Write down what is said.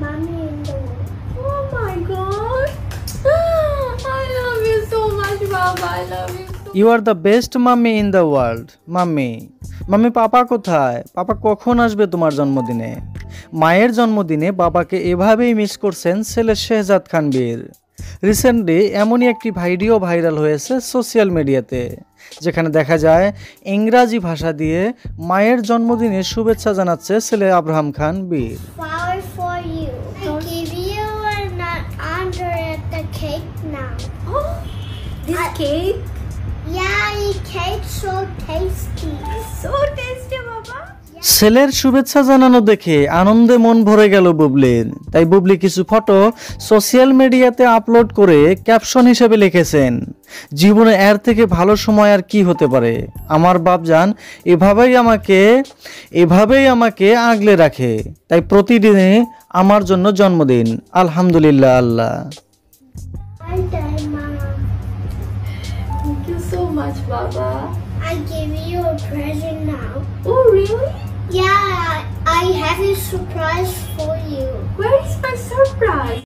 mommy in the world. Oh my God. I love you so much, Baba. I love you. You are the best mummy in the world. Mummy, mummy papa কোথায়? Papa কখন আসবে তোমার জন্মদিনে? মায়ের জন্মদিনে বাবাকে এভাবেই miss করছেন ছেলে শেহজাদ খান বীর। রিসেন্টলি এমনই একটি ভিডিও ভাইরাল হয়েছে সোশ্যাল মিডিয়াতে, যেখানে দেখা যায় ইংরাজি ভাষা দিয়ে মায়ের জন্মদিনে শুভেচ্ছা জানাচ্ছে ছেলে আব্রাহাম খান বীর। Flower for you. I give you an under at the cake now. Oh, this cake Yeah, the cake's so tasty. is so tasty, Baba. ছেলের শুভেচ্ছা জানানো দেখে আনন্দে মন ভরে গেল বুবলির। তাই বুবলি কিছু ফটো সোশ্যাল মিডিয়াতে আপলোড করে ক্যাপশন হিসেবে লিখেছেন, জীবনে এর থেকে ভালো সময় আর কি হতে পারে। আমার বাপজান এভাবেই আমাকে আগলে রাখে, তাই প্রতিদিনই আমার জন্য জন্মদিন। আলহামদুলিল্লাহ আল্লাহ। Hi there, Mom. Thank you so much, Baba. I give you a present now. Oh, really? Yeah, I have a surprise for you. Where is my surprise?